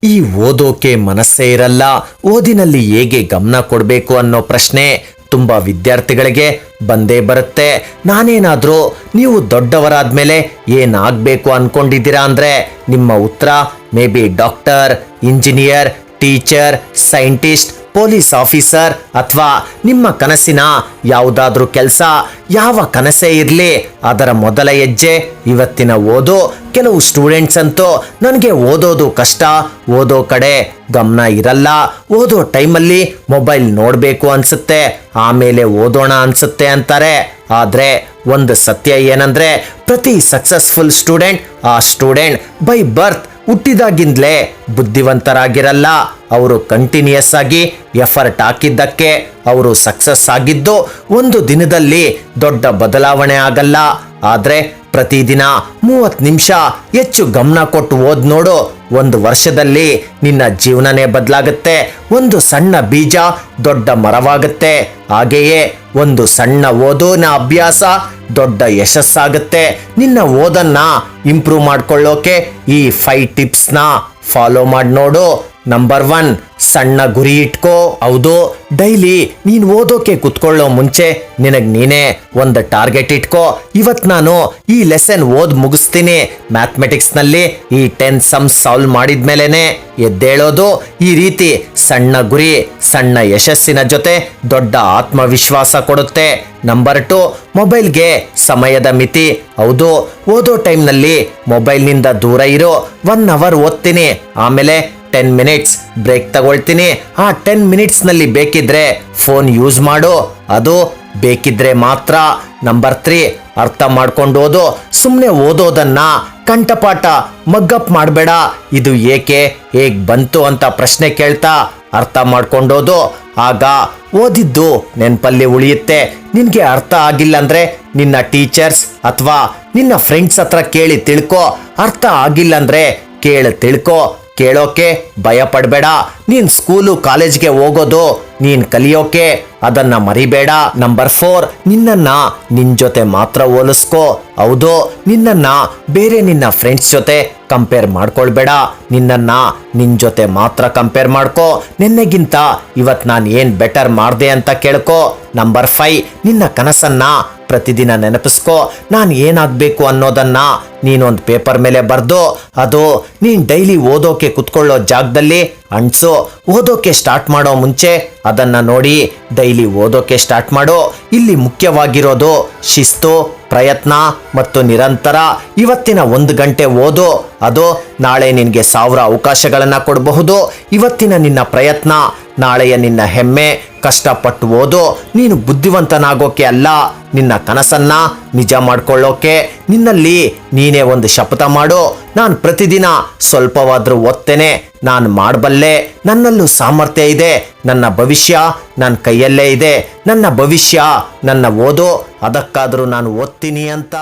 ಈ ಓದೋಕೆ ಮನಸ್ಸೇ ಇರಲ್ಲ, ಓದಿನಲ್ಲಿ ಹೇಗೆ ಗಮನ ಕೊಡಬೇಕು ಅನ್ನೋ ಪ್ರಶ್ನೆ ತುಂಬ ವಿದ್ಯಾರ್ಥಿಗಳಿಗೆ ಬಂದೇ ಬರುತ್ತೆ. ನಾನೇನಾದರೂ ನೀವು ದೊಡ್ಡವರಾದ್ಮೇಲೆ ಏನಾಗಬೇಕು ಅನ್ಕೊಂಡಿದ್ದೀರಾ ಅಂದರೆ ನಿಮ್ಮ ಉತ್ತರ may be doctor, engineer, teacher, scientist, police officer ಅಥವಾ ನಿಮ್ಮ ಕನಸಿನ ಯಾವುದಾದ್ರೂ ಕೆಲಸ. ಯಾವ ಕನಸೇ ಇರಲಿ ಅದರ ಮೊದಲ ಹೆಜ್ಜೆ ಇವತ್ತಿನ ಓದು. ಕೆಲವು ಸ್ಟೂಡೆಂಟ್ಸ್ ಅಂತೂ ನನಗೆ ಓದೋದು ಕಷ್ಟ, ಓದೋ ಕಡೆ ಗಮನ ಇರಲ್ಲ, ಓದೋ ಟೈಮಲ್ಲಿ ಮೊಬೈಲ್ ನೋಡಬೇಕು ಅನ್ಸುತ್ತೆ, ಆಮೇಲೆ ಓದೋಣ ಅನ್ಸುತ್ತೆ ಅಂತಾರೆ. ಆದರೆ ಒಂದು ಸತ್ಯ ಏನಂದ್ರೆ ಪ್ರತಿ ಸಕ್ಸಸ್ಫುಲ್ ಸ್ಟೂಡೆಂಟ್ ಆ ಸ್ಟೂಡೆಂಟ್ ಬೈ ಬರ್ತ್ ಹುಟ್ಟಿದಾಗಿಂದಲೇ ಬುದ್ಧಿವಂತರಾಗಿರಲ್ಲ. ಅವರು ಕಂಟಿನ್ಯೂಯಸ್ ಆಗಿ ಎಫರ್ಟ್ ಹಾಕಿದ್ದಕ್ಕೆ ಅವರು ಸಕ್ಸಸ್ ಆಗಿದ್ದು. ಒಂದು ದಿನದಲ್ಲಿ ದೊಡ್ಡ ಬದಲಾವಣೆ ಆಗಲ್ಲ, ಆದರೆ ಪ್ರತಿದಿನ 30 ನಿಮಿಷ ಹೆಚ್ಚು ಗಮನ ಕೊಟ್ಟು ಓದ್ ನೋಡು, ಒಂದು ವರ್ಷದಲ್ಲಿ ನಿನ್ನ ಜೀವನನೇ ಬದಲಾಗುತ್ತೆ. ಒಂದು ಸಣ್ಣ ಬೀಜ ದೊಡ್ಡ ಮರವಾಗುತ್ತೆ. ಹಾಗೆಯೇ ಒಂದು ಸಣ್ಣ ಓದಿನ ಅಭ್ಯಾಸ ದೊಡ್ಡ ಯಶಸ್ಸಾಗುತ್ತೆ. ನಿನ್ನ ಓದನ್ನ ಇಂಪ್ರೂವ್ ಮಾಡ್ಕೊಳ್ಳೋಕೆ ಈ 5 ಟಿಪ್ಸ್ನ ಫಾಲೋ ಮಾಡಿ ನೋಡು. ನಂಬರ್ 1, ಸಣ್ಣ ಗುರಿ ಇಟ್ಕೋ. ಹೌದು, ಡೈಲಿ ನೀನು ಓದೋಕೆ ಕುತ್ಕೊಳ್ಳೋ ಮುಂಚೆ ನಿನಗೆ ನೀನೇ ಒಂದು ಟಾರ್ಗೆಟ್ ಇಟ್ಕೋ. ಇವತ್ತು ನಾನು ಈ ಲೆಸನ್ ಓದ್ ಮುಗಿಸ್ತೀನಿ. ಮ್ಯಾಥಮೆಟಿಕ್ಸ್ನಲ್ಲಿ ಈ 10 ಸಮ್ಸ್ ಸಾಲ್ವ್ ಮಾಡಿದ್ಮೇಲೆ ಎದ್ದೇಳೋದು. ಈ ರೀತಿ ಸಣ್ಣ ಗುರಿ ಸಣ್ಣ ಯಶಸ್ಸಿನ ಜೊತೆ ದೊಡ್ಡ ಆತ್ಮವಿಶ್ವಾಸ ಕೊಡುತ್ತೆ. ನಂಬರ್ 2, ಮೊಬೈಲ್ಗೆ ಸಮಯದ ಮಿತಿ. ಹೌದು, ಓದೋ ಟೈಮ್ನಲ್ಲಿ ಮೊಬೈಲ್ನಿಂದ ದೂರ ಇರೋ. 1 ಅವರ್ ಓದ್ತೀನಿ, ಆಮೇಲೆ 10 ಮಿನಿಟ್ಸ್ ಬ್ರೇಕ್ ತಗೊಳ್ತೀನಿ. ಆ 10 ಮಿನಿಟ್ಸ್ನಲ್ಲಿ ಬೇಕಿದ್ರೆ ಫೋನ್ ಯೂಸ್ ಮಾಡು, ಅದು ಬೇಕಿದ್ರೆ ಮಾತ್ರ. ನಂಬರ್ 3, ಅರ್ಥ ಮಾಡ್ಕೊಂಡು ಓದು. ಸುಮ್ಮನೆ ಓದೋದನ್ನ ಕಂಠಪಾಠ ಮಗ್ಗಪ್ ಮಾಡಬೇಡ. ಇದು ಏಕೆ ಹೇಗ್ ಬಂತು ಅಂತ ಪ್ರಶ್ನೆ ಕೇಳ್ತಾ ಅರ್ಥ ಮಾಡ್ಕೊಂಡೋದು. ಆಗ ಓದಿದ್ದು ನೆನಪಲ್ಲಿ ಉಳಿಯುತ್ತೆ. ನಿನ್ಗೆ ಅರ್ಥ ಆಗಿಲ್ಲ ಅಂದ್ರೆ ನಿನ್ನ ಟೀಚರ್ಸ್ ಅಥವಾ ನಿನ್ನ ಫ್ರೆಂಡ್ಸ್ ಹತ್ರ ಕೇಳಿ ತಿಳ್ಕೊ. ಅರ್ಥ ಆಗಿಲ್ಲ ಅಂದ್ರೆ ಕೇಳಿ ತಿಳ್ಕೊ. ಕೇಳೋಕೆ ಭಯ ಪಡಬೇಡ. ನೀನ್ ಸ್ಕೂಲು ಕಾಲೇಜ್ಗೆ ಹೋಗೋದು ನೀನ್ ಕಲಿಯೋಕೆ, ಅದನ್ನ ಮರಿಬೇಡ. ನಂಬರ್ 4, ನಿನ್ನನ್ನ ನಿನ್ ಜೊತೆ ಮಾತ್ರ ಹೋಲಿಸ್ಕೋ. ಹೌದು, ನಿನ್ನನ್ನ ಬೇರೆ ನಿನ್ನ ಫ್ರೆಂಡ್ಸ್ ಜೊತೆ ಕಂಪೇರ್ ಮಾಡ್ಕೊಳ್ಬೇಡ. ನಿನ್ನನ್ನ ನಿನ್ ಜೊತೆ ಮಾತ್ರ ಕಂಪೇರ್ ಮಾಡ್ಕೋ. ನಿನ್ನೆಗಿಂತ ಇವತ್ತು ನಾನು ಏನ್ ಬೆಟರ್ ಮಾಡ್ದೆ ಅಂತ ಕೇಳ್ಕೋ. ನಂಬರ್ 5, ನಿನ್ನ ಕನಸನ್ನ ಪ್ರತಿದಿನ ನೆನಪಿಸ್ಕೋ. ನಾನು ಏನಾಗಬೇಕು ಅನ್ನೋದನ್ನ ನೀನೊಂದು ಪೇಪರ್ ಮೇಲೆ ಬರೆದು ಅದು ನೀನ್ ಡೈಲಿ ಓದೋಕೆ ಕುತ್ಕೊಳ್ಳೋ ಜಾಗದಲ್ಲಿ ಅಂಟಿಸು. ಓದೋಕೆ ಸ್ಟಾರ್ಟ್ ಮಾಡೋ ಮುಂಚೆ ಅದನ್ನ ನೋಡಿ ಡೈಲಿ ಓದೋಕೆ ಸ್ಟಾರ್ಟ್ ಮಾಡು. ಇಲ್ಲಿ ಮುಖ್ಯವಾಗಿರೋದು ಶಿಸ್ತು, ಪ್ರಯತ್ನ ಮತ್ತು ನಿರಂತರ. ಇವತ್ತಿನ 1 ಗಂಟೆ ಓದು, ಅದು ನಾಳೆ ನಿನಗೆ 1000 ಅವಕಾಶಗಳನ್ನ ಕೊಡಬಹುದು. ಇವತ್ತಿನ ನಿನ್ನ ಪ್ರಯತ್ನ ನಾಳೆಯ ನಿನ್ನ ಹೆಮ್ಮೆ. ಕಷ್ಟಪಟ್ಟು ಓದು. ನೀನು ಬುದ್ಧಿವಂತನಾಗೋಕೆ ಅಲ್ಲ, ನಿನ್ನ ಕನಸನ್ನ ನಿಜ ಮಾಡ್ಕೊಳ್ಳೋಕೆ. ನಿನ್ನಲ್ಲಿ ನೀನೇ ಒಂದು ಶಪಥ ಮಾಡು. ನಾನು ಪ್ರತಿದಿನ ಸ್ವಲ್ಪವಾದ್ರೂ ಓದ್ತೇನೆ, ನಾನು ಮಾಡಬಲ್ಲೆ, ನನ್ನಲ್ಲೂ ಸಾಮರ್ಥ್ಯ ಇದೆ, ನನ್ನ ಭವಿಷ್ಯ ನನ್ನ ಕೈಯಲ್ಲೇ ಇದೆ, ನನ್ನ ಭವಿಷ್ಯ ನನ್ನ ಓದು, ಅದಕ್ಕಾದರೂ ನಾನು ಓದ್ತೀನಿ ಅಂತ.